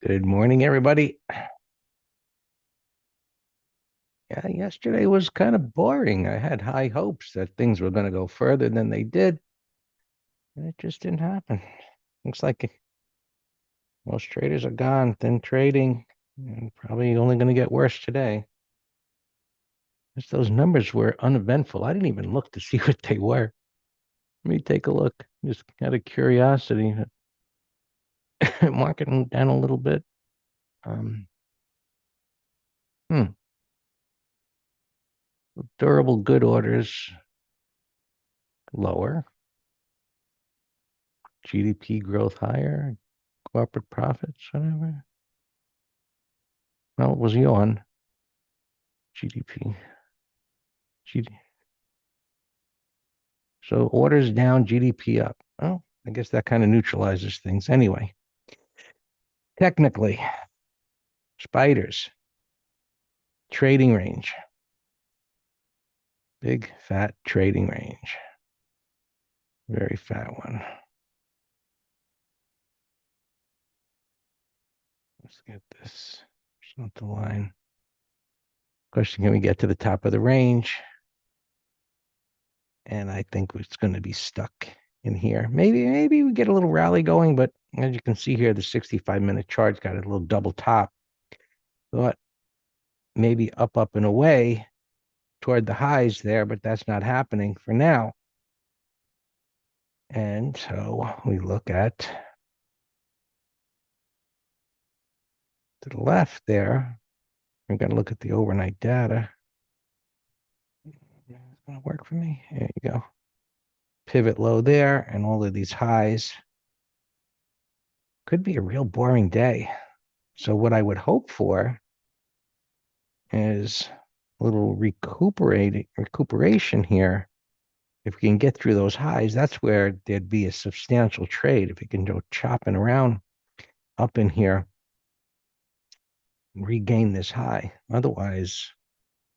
Good morning, everybody. Yeah, yesterday was kind of boring. I had high hopes that things were going to go further than they did, and it just didn't happen. Looks like most traders are gone, thin trading, and probably only going to get worse today. Just those numbers were uneventful. I didn't even look to see what they were. Let me take a look, just out of curiosity. Market down a little bit. Um, hmm. Durable good orders lower. GDP growth higher. Corporate profits, whatever. Well, it was yawn. GDP. GD. So orders down, GDP up. Well, I guess that kind of neutralizes things. Anyway, technically, spiders, trading range, big fat trading range, very fat one. Let's get this. It's not the line. Question: can we get to the top of the range? And I think it's going to be stuck in here. Maybe we get a little rally going, but as you can see here, the 65-minute chart's got a little double top. Thought maybe up and away toward the highs there, but that's not happening for now. And so we look at to the left there. We're going to look at the overnight data. It's going to work for me. There you go. Pivot low there, and all of these highs. Could be a real boring day. So what I would hope for is a little recuperation here. If we can get through those highs, that's where there'd be a substantial trade. If we can go chopping around up in here, regain this high. Otherwise,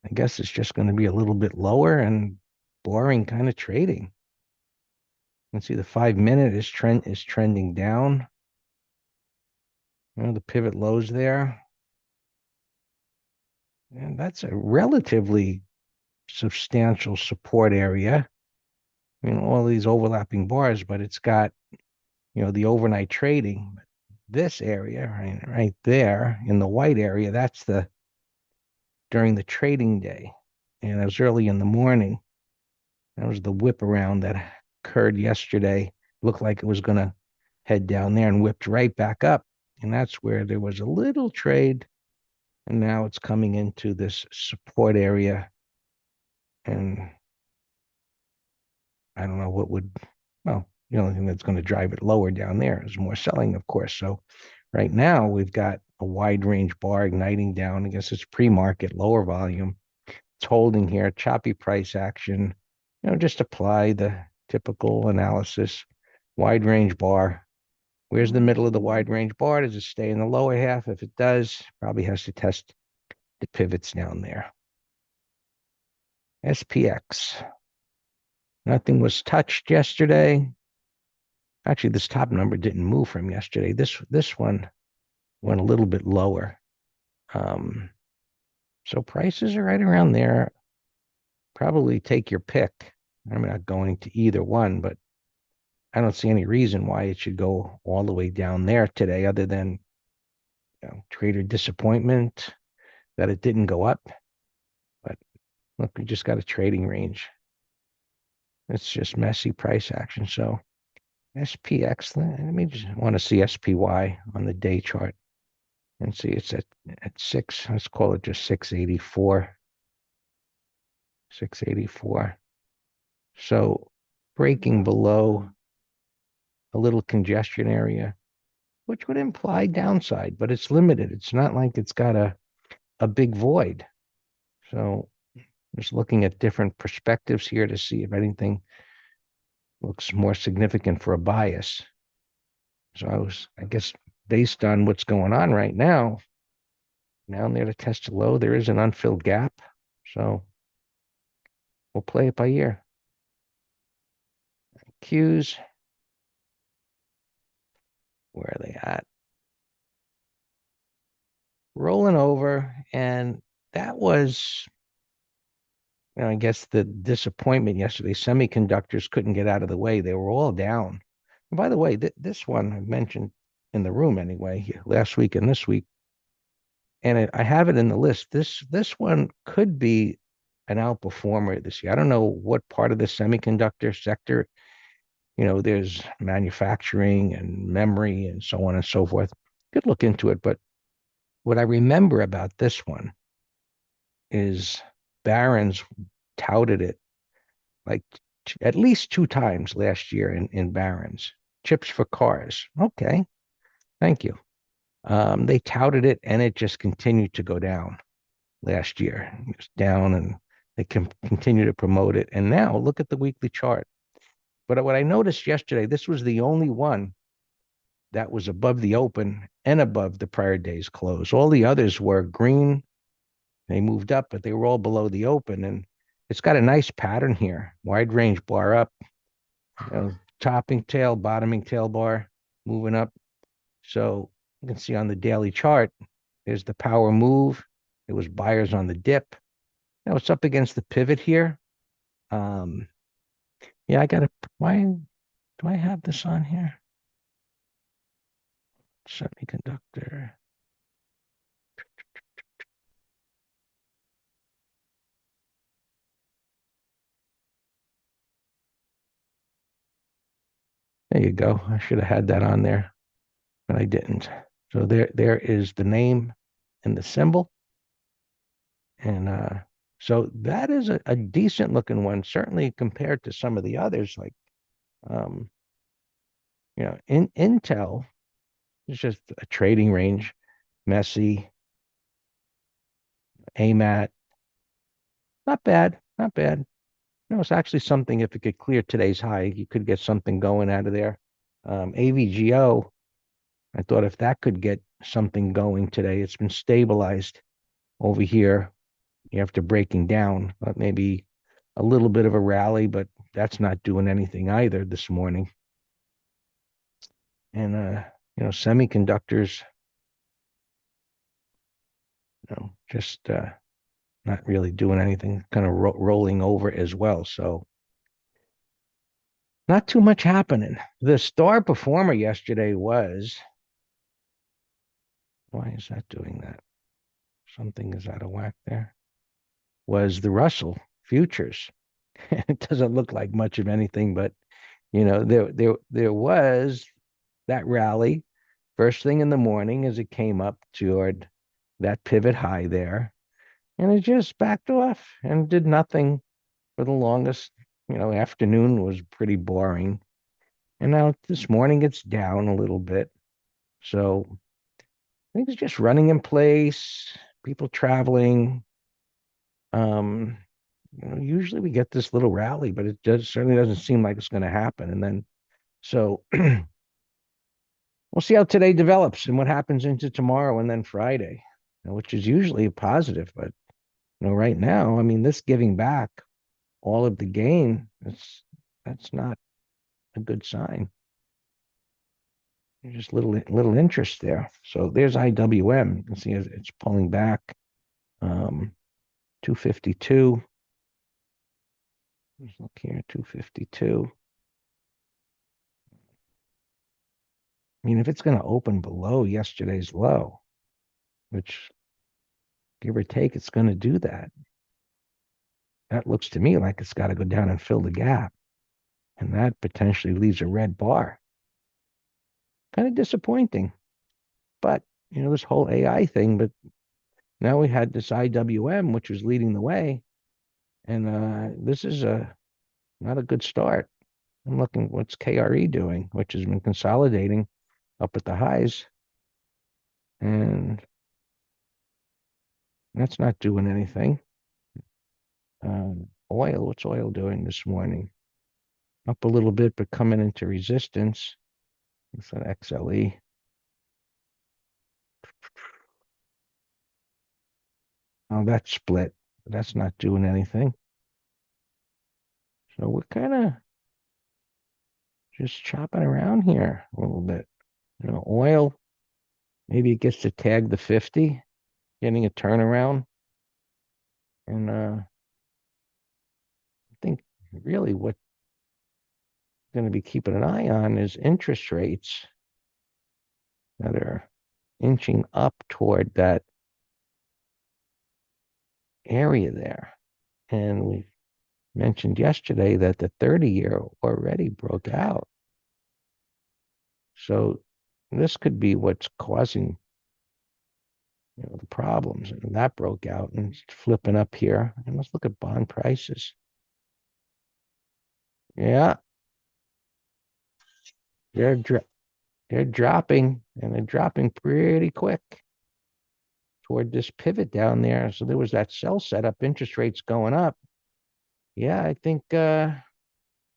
I guess it's just going to be a little bit lower and boring kind of trading. You can see the 5-minute is trending down. The pivot lows there. And that's a relatively substantial support area. I mean, all these overlapping bars, but it's got, the overnight trading. This area right there in the white area, that's during the trading day. And it was early in the morning. That was the whip around that occurred yesterday. Looked like it was going to head down there and whipped right back up. And that's where there was a little trade. And now it's coming into this support area. And I don't know well, the only thing that's going to drive it lower down there is more selling, of course. So right now we've got a wide range bar igniting down. I guess it's pre-market, lower volume. It's holding here, choppy price action. Just apply the typical analysis. Wide range bar. Where's the middle of the wide range bar? Does it stay in the lower half? If it does, probably has to test the pivots down there. SPX. Nothing was touched yesterday. Actually, this top number didn't move from yesterday. This one went a little bit lower. So prices are right around there. Probably take your pick. I'm not going to either one, but I don't see any reason why it should go all the way down there today, other than trader disappointment that it didn't go up. But look, we just got a trading range. It's just messy price action. So SPX, let me just want to see SPY on the day chart and see it's at 6. Let's call it just 684. 684. So breaking below a little congestion area, which would imply downside, but it's limited. It's not like it's got a big void. So just looking at different perspectives here to see if anything looks more significant for a bias. So I guess, based on what's going on right now, down there to test a low, there is an unfilled gap. So we'll play it by ear. Qs, where are they at? rolling over, and that was, I guess, the disappointment yesterday. Semiconductors couldn't get out of the way; they were all down. And by the way, this one I mentioned in the room anyway last week and this week, and I have it in the list. This one could be an outperformer this year. I don't know what part of the semiconductor sector. There's manufacturing and memory and so on and so forth. Could look into it, but what I remember about this one is Barron's touted it like at least two times last year in Barron's. Chips for cars. Okay, thank you. They touted it and it just continued to go down last year. It was down and they can continue to promote it. And now look at the weekly chart. But what I noticed yesterday, this was the only one that was above the open and above the prior day's close. All the others were green. They moved up, but they were all below the open. And it's got a nice pattern here. Wide range bar up, topping tail, bottoming tail bar, moving up. So you can see on the daily chart, there's the power move. It was buyers on the dip. Now it's up against the pivot here. Um, yeah, why do I have this on here? Semiconductor. There you go. I should have had that on there, but I didn't. So there is the name and the symbol. And so that is a decent looking one, certainly compared to some of the others. Like, um, Intel is just a trading range, messy, AMAT, not bad, not bad. It's actually something. If it could clear today's high, you could get something going out of there. AVGO, I thought if that could get something going today, it's been stabilized over here after breaking down. Maybe a little bit of a rally, but that's not doing anything either this morning. And semiconductors, just not really doing anything, kind of rolling over as well. So not too much happening. The star performer yesterday was, why is that doing that? Something is out of whack there. Was the Russell futures. It doesn't look like much of anything, but there was that rally first thing in the morning as it came up toward that pivot high there, and it just backed off and did nothing for the longest. Afternoon was pretty boring, and now this morning it's down a little bit. So I think it's just running in place, people traveling. Um, usually we get this little rally, but it certainly doesn't seem like it's going to happen. And then so we'll see how today develops and what happens into tomorrow and then Friday, which is usually a positive. But right now, I mean, this giving back all of the gain, that's not a good sign. There's just little interest there. So there's IWM. You can see it's pulling back. 252. Let's look here, 252. I mean, if it's going to open below yesterday's low, which give or take, it's going to do that. That looks to me like it's got to go down and fill the gap. And that potentially leaves a red bar. Kind of disappointing. But, this whole AI thing, but now we had this IWM, which was leading the way. And this is not a good start. I'm looking, what's KRE doing, which has been consolidating up at the highs. And that's not doing anything. Oil, what's oil doing this morning? Up a little bit, but coming into resistance. It's an XLE. Oh, that's split. That's not doing anything. So we're kind of just chopping around here a little bit. Oil, maybe it gets to tag the 50. getting a turnaround. And I think really what we're going to be keeping an eye on is interest rates that are inching up toward that area there. And we mentioned yesterday that the 30-year already broke out. So this could be what's causing the problems. And that broke out and it's flipping up here. And let's look at bond prices. Yeah, they're dro- they're dropping and they're dropping pretty quick toward this pivot down there. So there was that sell setup, interest rates going up. Yeah, I think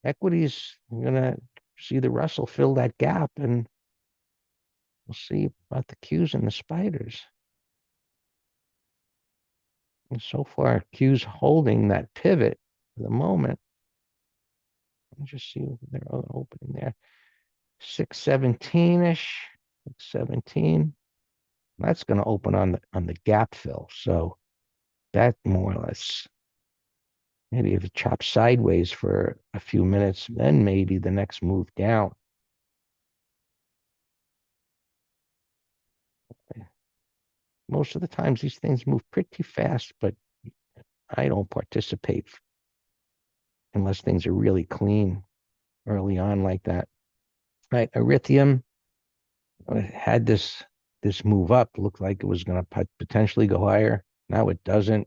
equities are gonna see the Russell fill that gap, and we'll see about the Qs and the spiders. And so far, Q's holding that pivot for the moment. Let me just see what they're opening there. 617-ish, 617. That's going to open on the gap fill. So that more or less, maybe if it chops sideways for a few minutes, then maybe the next move down. Most of the times these things move pretty fast, but I don't participate unless things are really clean early on like that. Right, Erythium had this move up, looked like it was going to potentially go higher. Now it doesn't.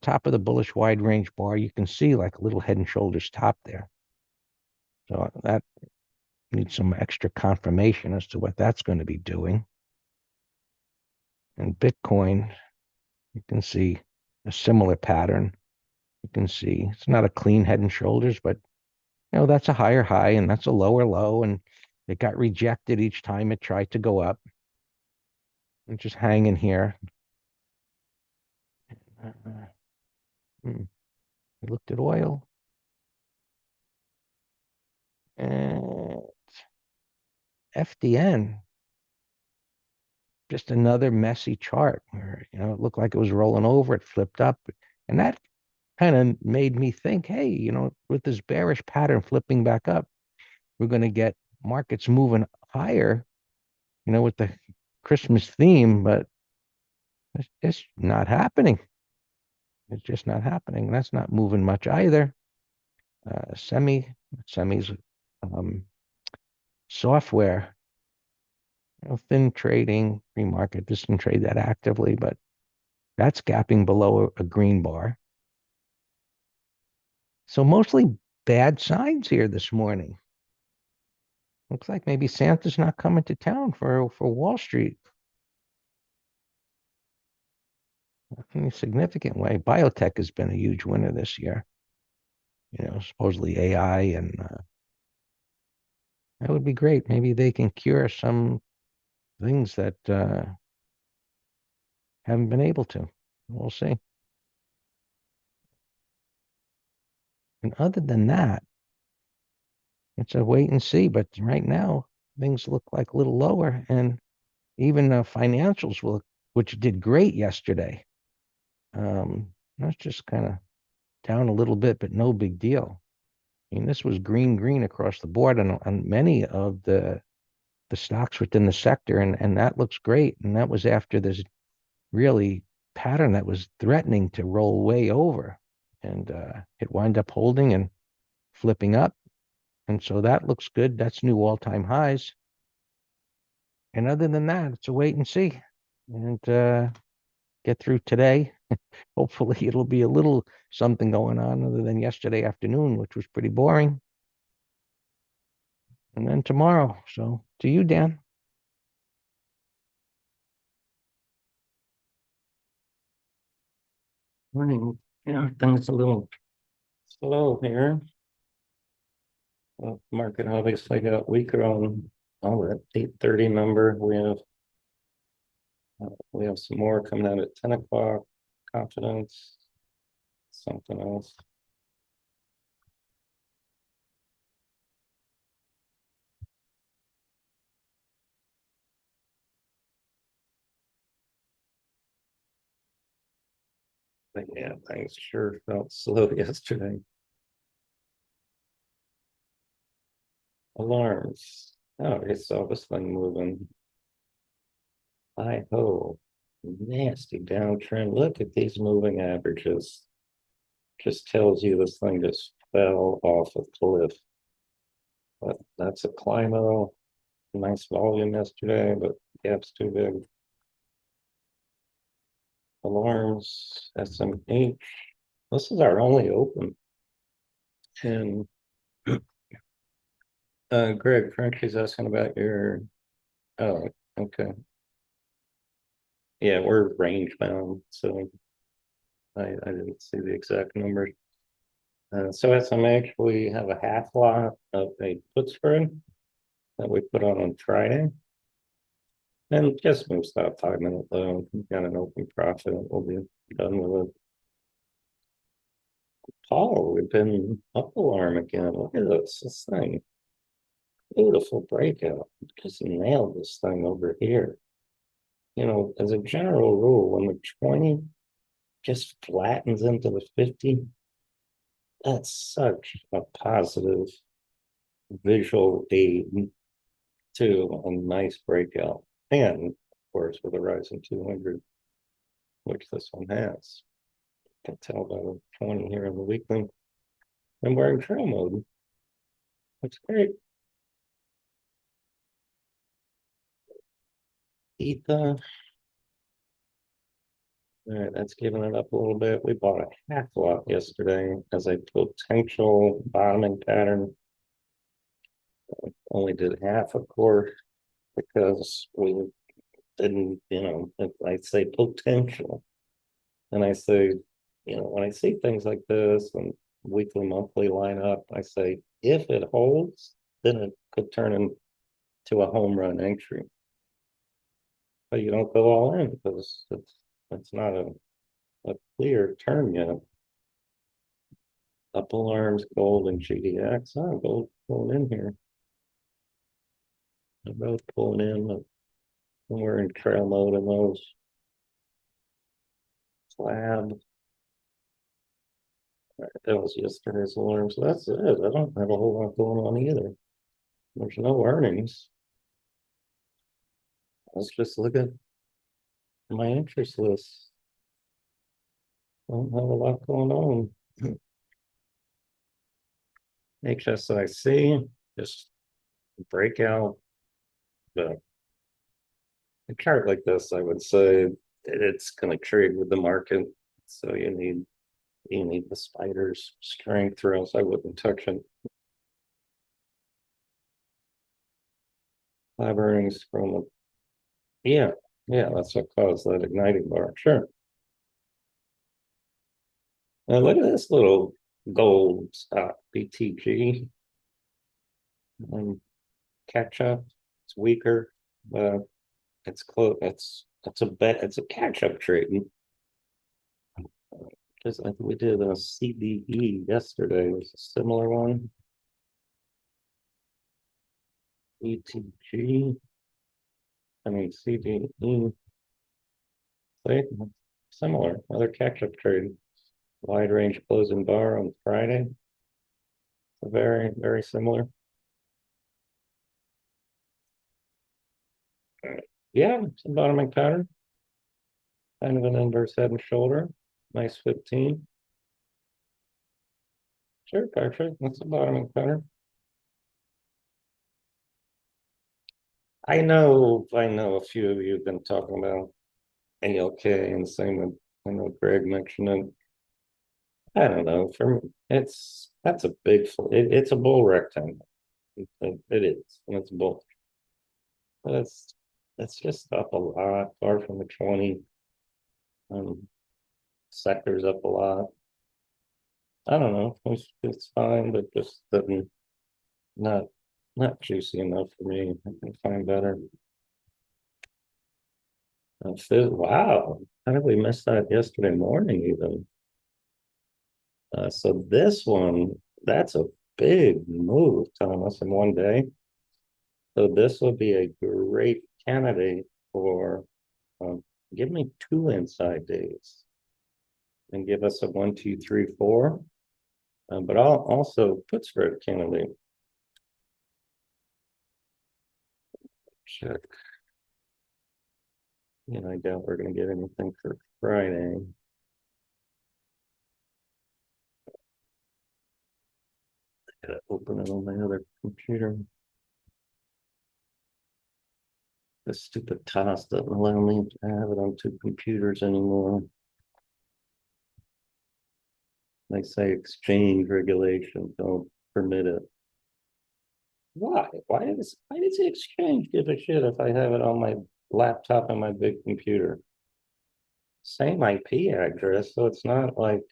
Top of the bullish wide range bar, you can see like a little head and shoulders top there. So that needs some extra confirmation as to what that's going to be doing. And Bitcoin, you can see a similar pattern. You can see it's not a clean head and shoulders, but that's a higher high and that's a lower low, and it got rejected each time it tried to go up. And just hanging here. We looked at oil and FDN, just another messy chart where it looked like it was rolling over, it flipped up, and that kind of made me think, hey, with this bearish pattern flipping back up, we're going to get markets moving higher, with the Christmas theme, but it's just not happening. It's just not happening. That's not moving much either. Semis, um, software, thin trading, pre-market doesn't trade that actively, but that's gapping below a green bar. So mostly bad signs here this morning. Looks like maybe Santa's not coming to town for Wall Street in a significant way. Biotech has been a huge winner this year. Supposedly AI, and that would be great. Maybe they can cure some things that haven't been able to. We'll see. And other than that, it's a wait and see. But right now, things look like a little lower, and even financials which did great yesterday. That's just kind of down a little bit, but no big deal. I mean, this was green across the board on many of the stocks within the sector, and that looks great. And that was after this really pattern that was threatening to roll way over, and it wound up holding and flipping up. And so that looks good. That's new all-time highs. And other than that, it's a wait and see, and get through today. Hopefully, it'll be a little something going on other than yesterday afternoon, which was pretty boring. And then tomorrow. So to you, Dan. Morning. Yeah, things a little slow here. Market obviously got weaker on that 8:30 number. We have some more coming out at 10 o'clock. Confidence, something else. But yeah, things sure felt slow yesterday. Alarms. Oh, I saw this thing moving. Hi ho. Nasty downtrend. Look at these moving averages. Just tells you this thing just fell off a cliff. But that's a Climo. Nice volume yesterday, but gap's too big. Alarms, SMH. This is our only open. And Greg, Frenchie's asking about your. Oh, okay. Yeah, we're range bound, so I didn't see the exact number. So SMH, we have a half lot of a put spread that we put on Friday. And just moves that 5 minute low. We've got an open profit. We'll be done with it. Paul, we've been up alarm again. Look at this thing. Beautiful breakout. Just nailed this thing over here. You know, as a general rule, when the 20 just flattens into the 50, that's such a positive visual aid to a nice breakout. And of course, with a rising 200, which this one has. You can tell by the 20 here in the weekly. And we're in trail mode. That's great. ETHA. All right, that's giving it up a little bit. We bought a half lot yesterday as a potential bottoming pattern. Only did half, of course, because we didn't, if I say potential, and I say, when I see things like this and weekly, monthly line up, I say, if it holds, then it could turn into a home run entry. But you don't go all in because it's not a clear term yet. Up alarms, gold, and GDX. Oh, gold pulling in here. They're both pulling in, but we're in trail mode in those. Slab. Right, that was yesterday's alarm, so that's it. I don't have a whole lot going on either. There's no earnings. Let's just look at my interest list. I don't have a lot going on. HSIC, just breakout. But a chart like this, I would say it's going to trade with the market. So you need the spider's strength, or else I wouldn't touch it. Five earnings from the yeah, yeah, that's what caused that igniting bar. Sure. Now look at this little gold stock BTG. Catch up. It's weaker, but it's close. It's a bet. It's a catch up trade. Because I think we did a CBE yesterday. It was a similar one. ETG. I mean CBE. Similar. Another catch up trade. Wide range closing bar on Friday. Very, very similar. Yeah, it's a bottoming pattern. Kind of an inverse head and shoulder. Nice 15. Sure, Patrick. That's a bottoming pattern. I know a few of you have been talking about ALK and same with, I know Greg mentioned it. I don't know. For me, that's a big, it's a bull rectangle. It is, and it's bull. But it's just up a lot, far from the 20. Sector's up a lot. I don't know. It's fine, but just not not juicy enough for me. I can find better. Wow, how did we miss that yesterday morning even? So this one, that's a big move, Thomas, in one day. So this would be a great candidate for, um, give me 2 inside days. and give us a 1, 2, 3, 4. But I'll also put spread candidate. Check. And I doubt we're going to get anything for Friday. I gotta open it on my other computer. The stupid TOS doesn't allow me to have it on 2 computers anymore. They say exchange regulations don't permit it. Why? Why does the exchange give a shit if I have it on my laptop and my big computer? Same IP address, so it's not like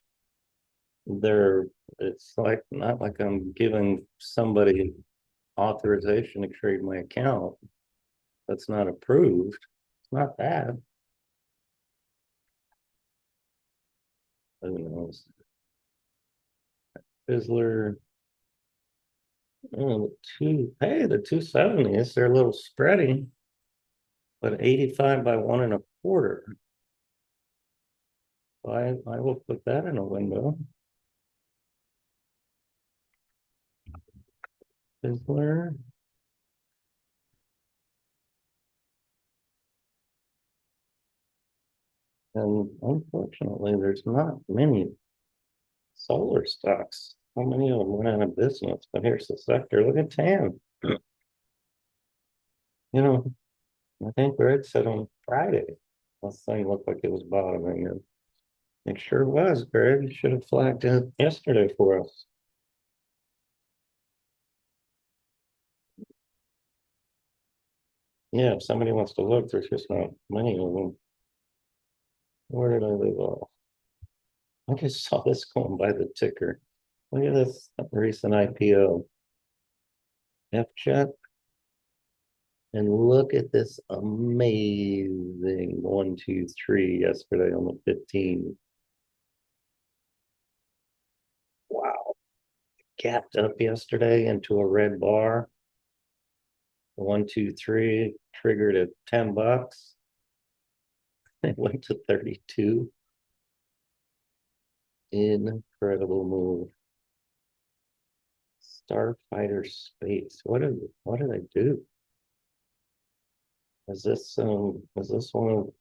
they're it's like not like I'm giving somebody authorization to trade my account that's not approved. It's not bad. Who knows? Fizzler. Oh, the 270s, they're a little spready, but 85 by 1 1/4. I will put that in a window. Fizzler. And unfortunately, there's not many solar stocks. How many of them went out of business? But here's the sector. Look at TAM. You know, I think Greg said on Friday, this thing looked like it was bottoming. And it sure was, Greg. You should have flagged it yesterday for us. Yeah, if somebody wants to look, there's just not many of them. Where did I leave off? I just saw this going by the ticker. Look at this recent IPO. FChat. And look at this amazing 1, 2, 3 yesterday on the 15th. Wow. Gapped up yesterday into a red bar. 1, 2, 3 triggered at $10. It went to 32. Incredible move. Starfighter Space. What did I do? Is this one of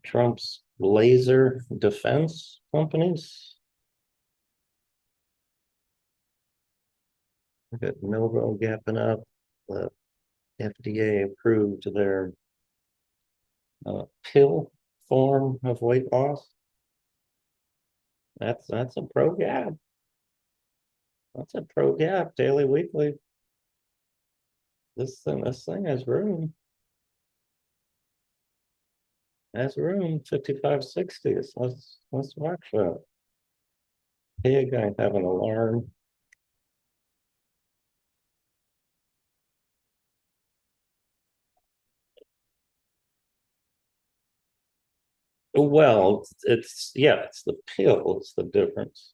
Trump's laser defense companies? Look at Novo gapping up. The FDA approved their pill form of weight loss. That's a pro gap. That's a pro gap. Daily, weekly. This thing has room. Has room. 55.60s. Let's watch that. Hey, I have an alarm. Well, it's the pill. It's the difference.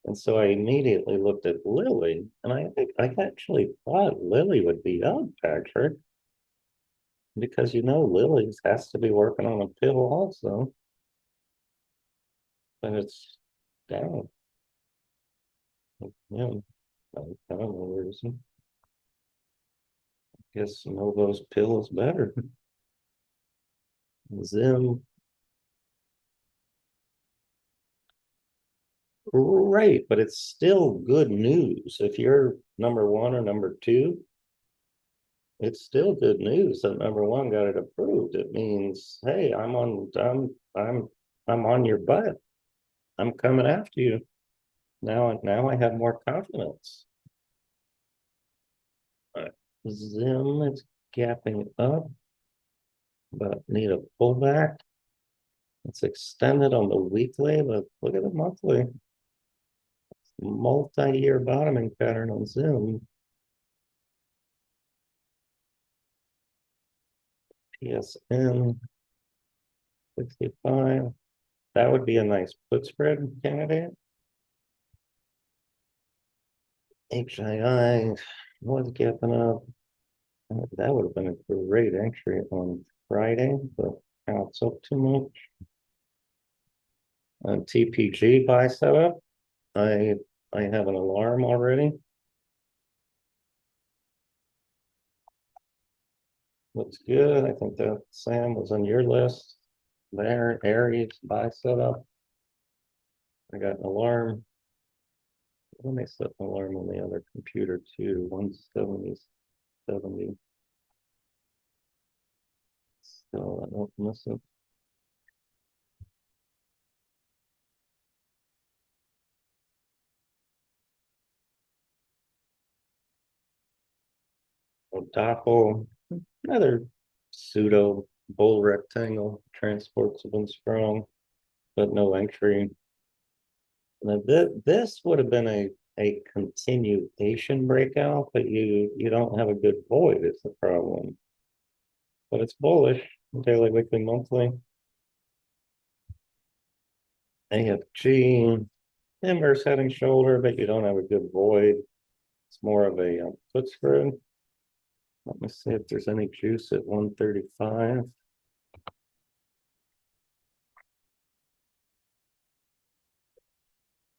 And so I immediately looked at Lilly, and I think I actually thought Lilly would be up, Patrick, because Lilly has to be working on a pill also, and it's down. Yeah, I don't know where is it. Guess Novo's pill is better. Zim. Right, but it's still good news. If you're number one or number two, it's still good news that number one got it approved. It means, hey, I'm on your butt. I'm coming after you. Now I have more confidence. Zim is gapping up, but need a pullback. It's extended on the weekly, but look at the monthly. Multi-year bottoming pattern on Zoom. PSN 65. That would be a nice put spread candidate. HII was gapping up. That would have been a great entry on Friday, but now it's up too much. On TPG buy setup. I I have an alarm already. Looks good. I think that Sam was on your list. There, Aries buy setup. I got an alarm. Let me set an alarm on the other computer too. 170, 70. So I don't miss it. Doppel, another pseudo bull rectangle. Transports have been strong, but no entry. Now this would have been a continuation breakout, but you don't have a good void is the problem. But it's bullish, daily, weekly, monthly. AFG, inverse head and shoulder, but you don't have a good void. It's more of a foot spread. Let me see if there's any juice at 135.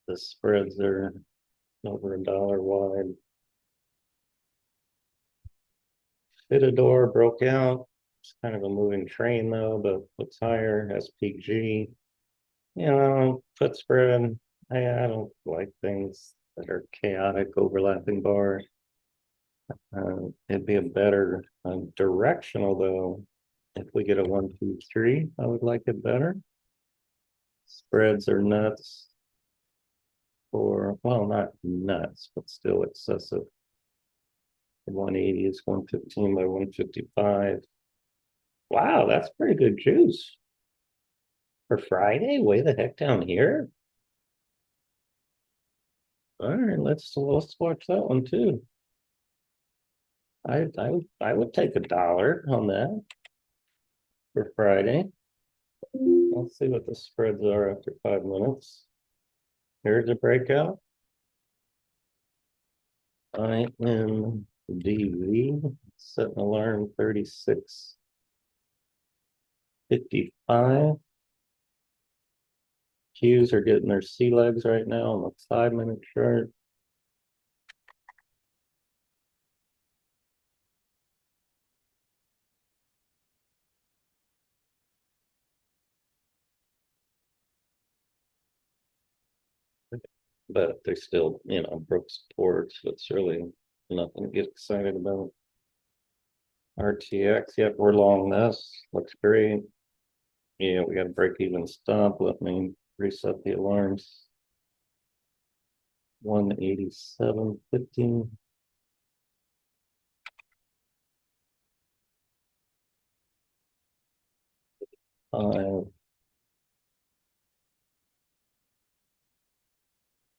The spreads are over $1 wide. Fitador broke out. It's kind of a moving train though, but looks higher. SPG, foot spread. I don't like things that are chaotic overlapping bars. It'd be a better directional though. If we get a 1, 2, 3, I would like it better. Spreads are nuts for, well, not nuts, but still excessive. 180 is 115 by 155. Wow, that's pretty good juice for Friday. Way the heck down here. All right, let's watch that one too. I would take $1 on that for Friday. Let's see what the spreads are after 5 minutes. Here's a breakout. I am DV. Set an alarm 36:55. Qs are getting their sea legs right now on the 5-minute chart. But they're still, broke support, so it's really nothing to get excited about. RTX, yep, we're long this. Looks great. Yeah, we got a break even stop. Let me reset the alarms. 187.15.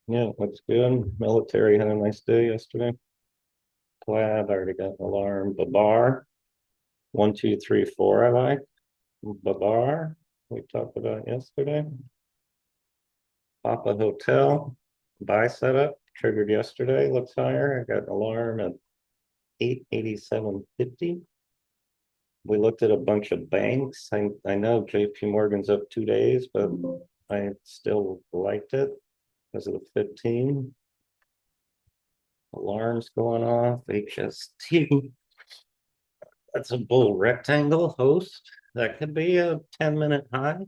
Yeah, looks good. Military had a nice day yesterday. Glad I already got an alarm. Babar, 1, 2, 3, 4. I like Babar. We talked about yesterday. Papa Hotel, buy setup triggered yesterday. Looks higher. I got an alarm at 887.50. We looked at a bunch of banks. I know JP Morgan's up 2 days, but I still liked it because of the 15. Alarms going off. HST. That's a bull rectangle host. That could be a 10-minute high.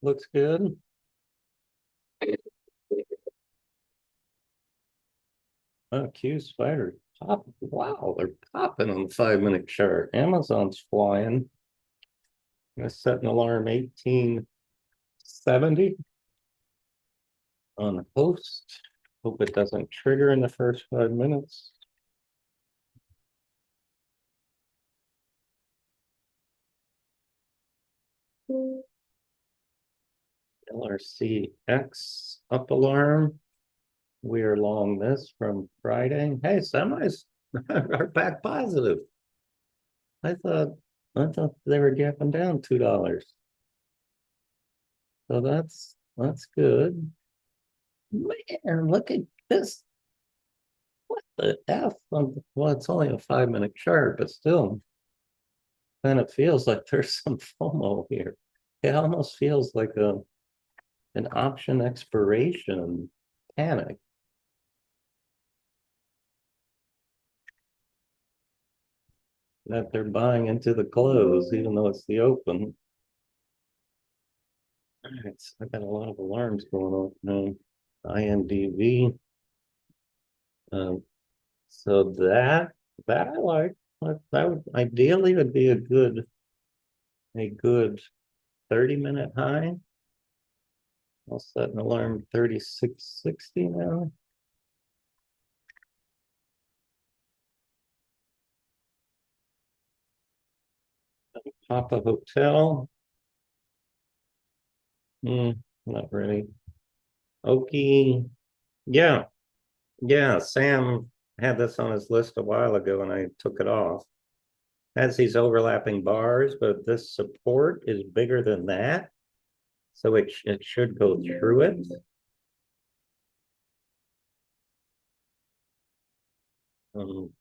Looks good. Oh, Q spider pop. Wow, they're popping on the 5-minute chart. Amazon's flying. I set an alarm 1870 on host. Hope it doesn't trigger in the first 5 minutes. LRCX up alarm. We are long this from Friday. Hey, semis are back positive. I thought I thought they were gapping down $2. So that's good. Man, look at this. What the F? Well, it's only a 5-minute chart, but still, then it feels like there's some FOMO here. It almost feels like An option expiration panic. That they're buying into the close, even though it's the open. All right, so I got a lot of alarms going on now. INDV. Um, so that I like. That would ideally would be a good 30-minute high. I'll set an alarm 3660 now. Papa Hotel. Not really. Okie. Yeah, yeah. Sam had this on his list a while ago and I took it off. Has these overlapping bars, but this support is bigger than that. So it should go through it. Um,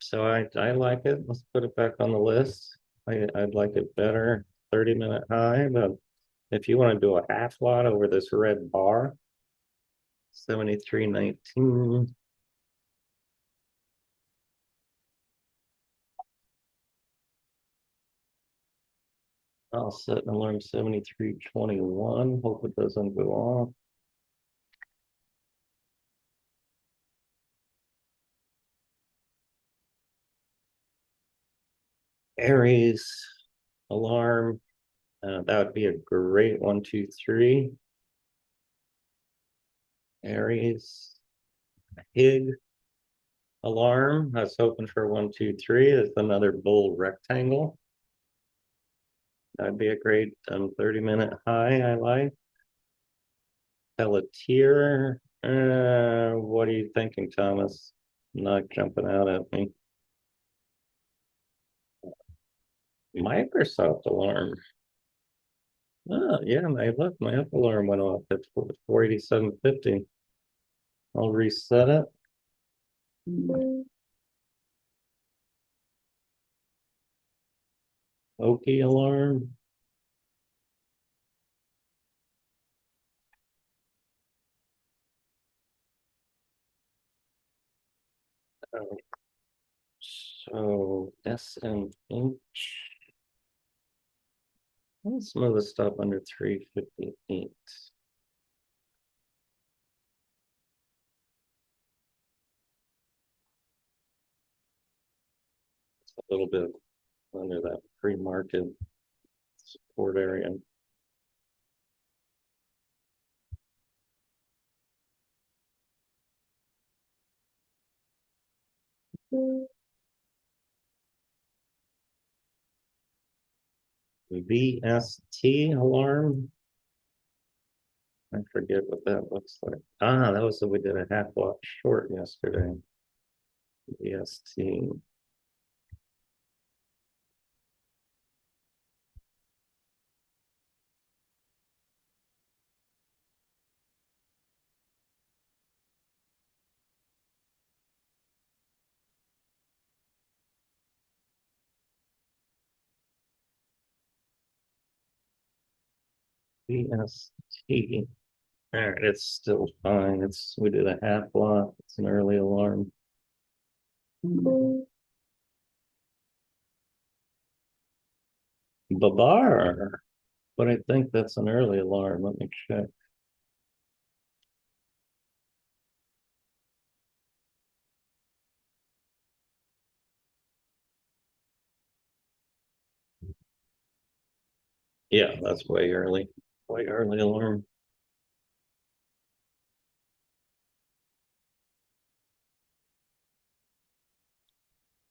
so I like it. Let's put it back on the list. I'd like it better. 30-minute high, but if you want to do a half lot over this red bar, 73.19. I'll set an alarm 73.21. Hope it doesn't go off. Aries alarm. That would be a great 1, 2, 3. Aries. Hig alarm. I was hoping for 1, 2, 3. It's another bull rectangle. That'd be a great 30-minute high. I like. Pelletier. What are you thinking, Thomas? Not jumping out at me. Microsoft alarm. Oh, yeah, my up alarm went off at 487.50. I'll reset it. Okie alarm. Uh, So SMH. Let's move the stop under 358. It's a little bit under that pre-market support area. VST alarm. I forget what that looks like. That was we did a half block short yesterday. VST. VST. All right, it's still fine. We did a half block. It's an early alarm. Babar. But I think that's an early alarm. Let me check. Yeah, that's way early. Way early alarm.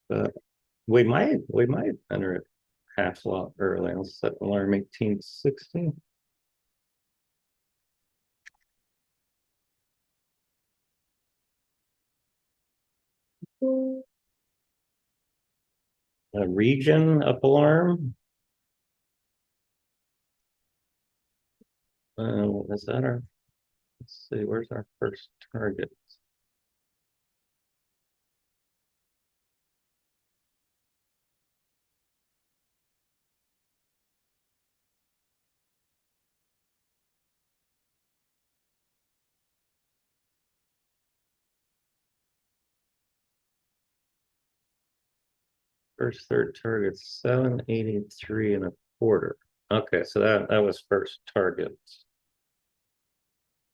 But we might enter it half lot early. I'll set alarm 1860. A region up alarm. Is that our? Let's see. Where's our first target? First third target 783 and a quarter. Okay, so that was first target.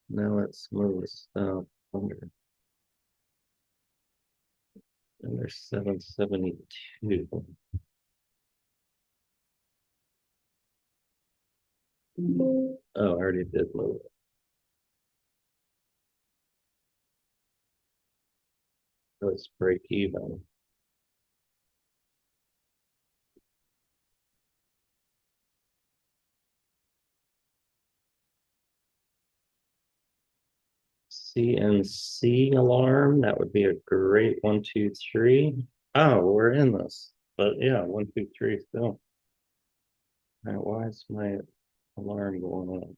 Now let's move stuff under 772. Oh, I already did move it. Let's break even. CNC alarm. That would be a great 1, 2, 3. Oh, we're in this. But yeah, 1, 2, 3 still. All right, why is my alarm going on?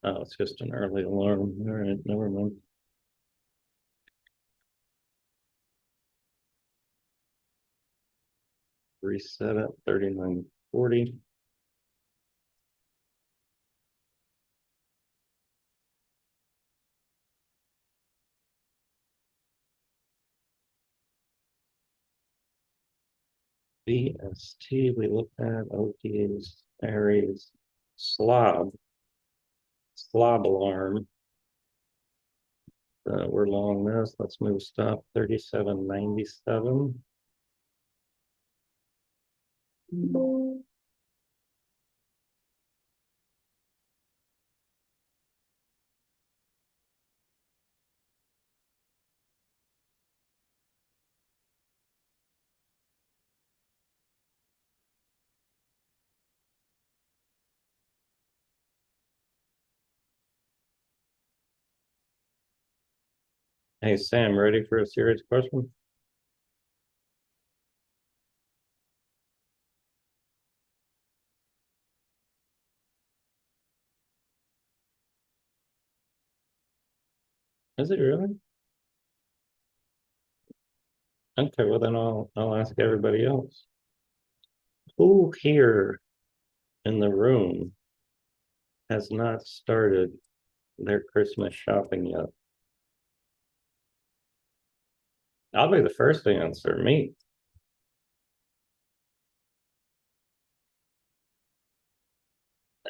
Oh, it's just an early alarm. All right, never mind. Reset it, 3940. BST, we looked at OTAs, Aries, slob alarm. We're long this. Let's move stop 3797. Hey, Sam, ready for a serious question? Is it really? Okay, well then I'll ask everybody else. Who here in the room has not started their Christmas shopping yet? I'll be the first to answer. Me.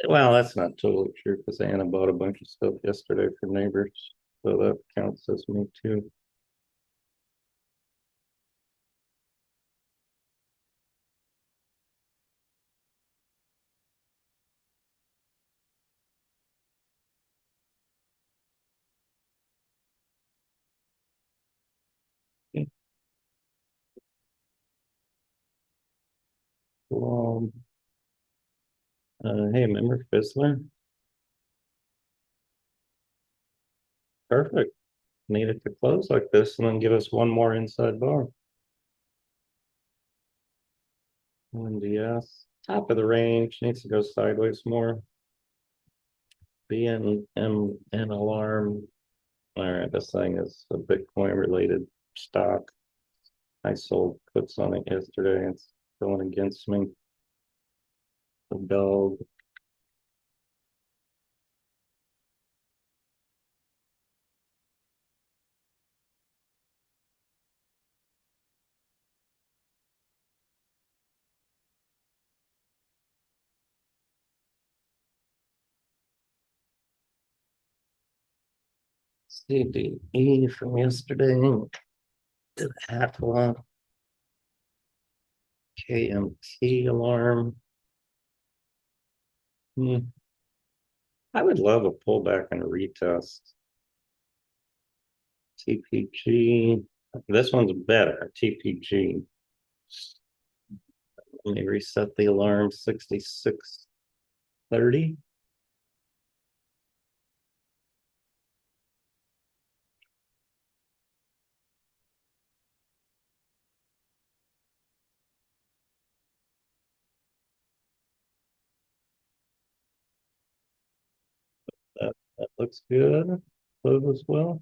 Well, that's not totally true because Anna bought a bunch of stuff yesterday for neighbors, so that counts as me too. Well, hey, remember Fizzler? Perfect. Need it to close like this and then give us one more inside bar. NDS, top of the range, needs to go sideways more. BNM and alarm. All right, this thing is a Bitcoin related stock. I sold puts on it yesterday. It's going against me. The dog. CDE from yesterday. The Atla. KMT alarm. I would love a pullback and a retest. TPG. This one's better. TPG. Let me reset the alarm. 6630. That looks good. Close as well.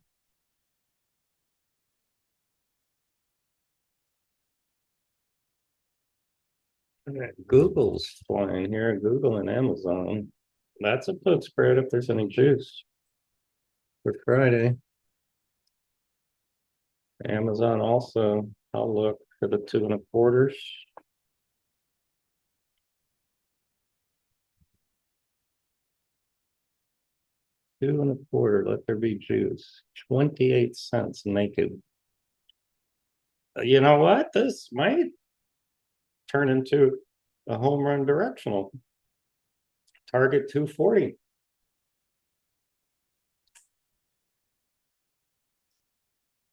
Google's flying here. Google and Amazon. That's a put spread if there's any juice for Friday. Amazon also. I'll look. for the 2 1/4s. Two and a quarter, let there be juice. 28 cents naked. You know what? This might turn into a home run directional. Target 240.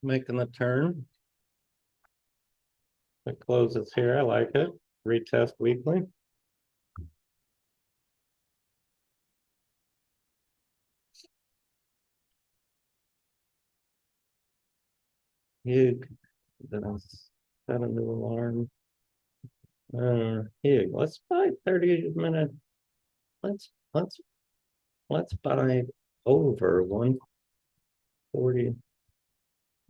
Making the turn. It closes here. I like it. Retest weekly. Hig. Then I set a new alarm. Hig. Let's buy 30-minute. Let's buy over 140.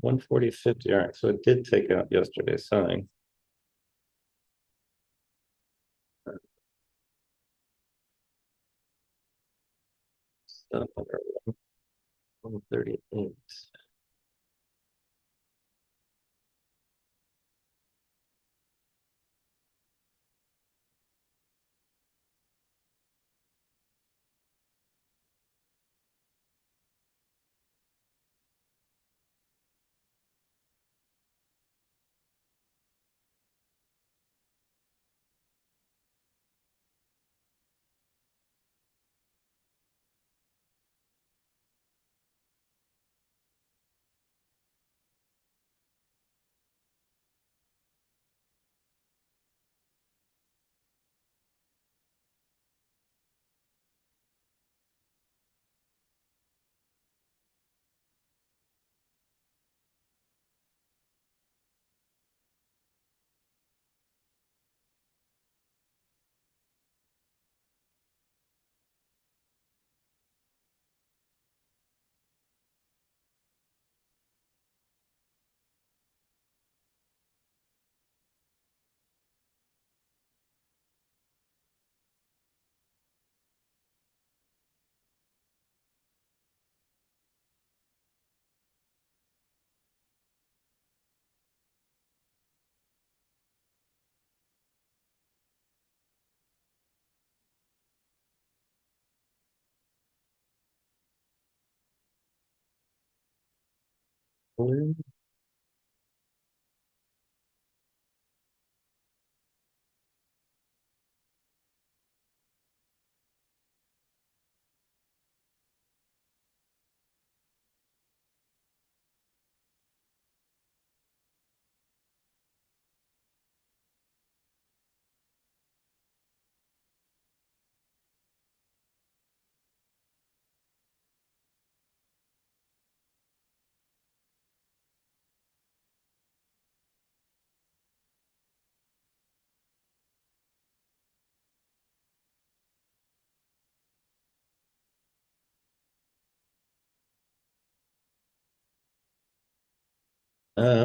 140.50. All right, so it did take out yesterday's selling. Stop under 138.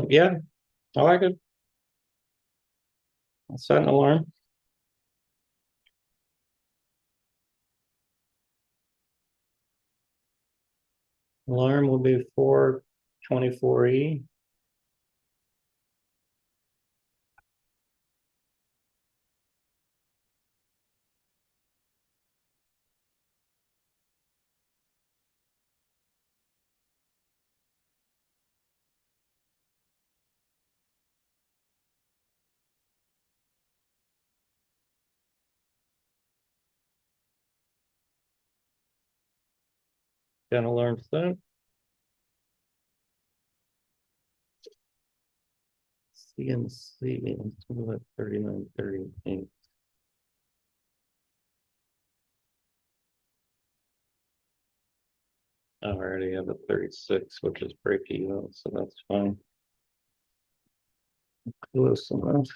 Yeah, I like it. I'll set an alarm. Alarm will be 424E. Got an alarm set. CNC 3938. I already have a 36, which is break even, so that's fine. Close enough.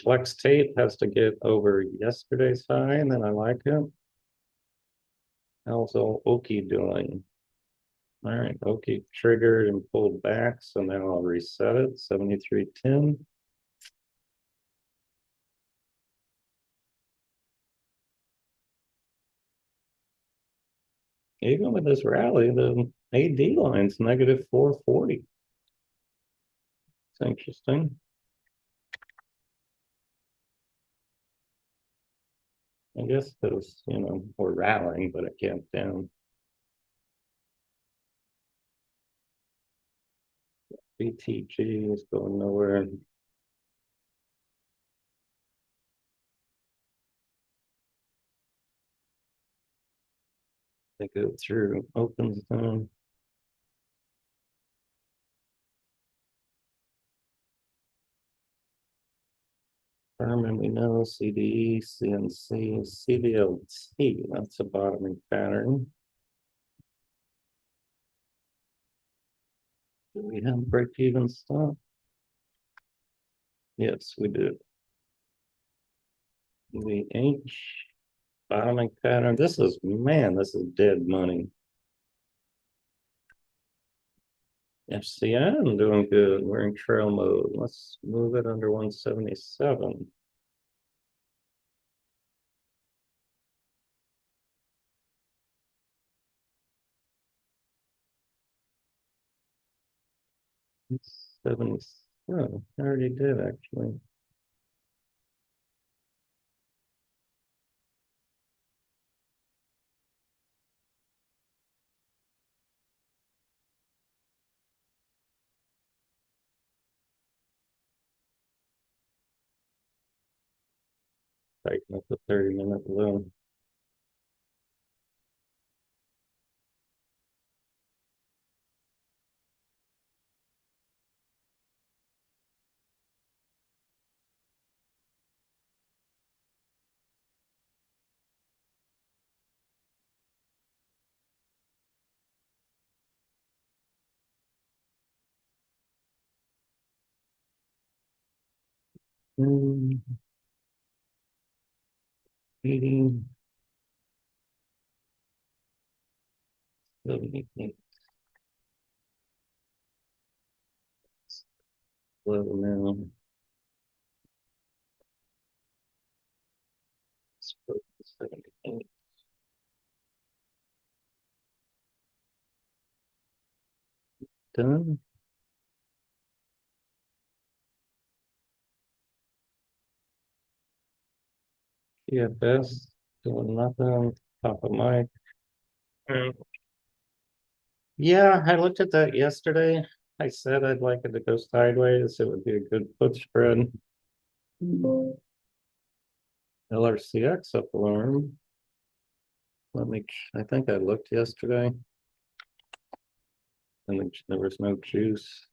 Flex tape has to get over yesterday's high, and then I like it. How's Oki doing? All right, Oki triggered and pulled back, so now I'll reset it. 73.10. even with this rally, the AD line's negative 440. It's interesting. I guess because, we're rallying, but it can't down. BTG is going nowhere. They go through, opens down. Furman, we know, CDE, CNC, CBLT, that's a bottoming pattern. Do we have break-even stop? Yes, we do. The H, bottoming pattern. This is, man, this is dead money. FCN doing good. We're in trail mode. Let's move it under 177. It's 77. I already did actually. Taking up the 30-minute low. Hmm, 80, 78, low now. Let's put 78. Done. Yeah, best doing nothing. Top of mic. Yeah, I looked at that yesterday. I said I'd like it to go sideways. It would be a good put spread. LRCX up alarm. I think I looked yesterday and there was no juice.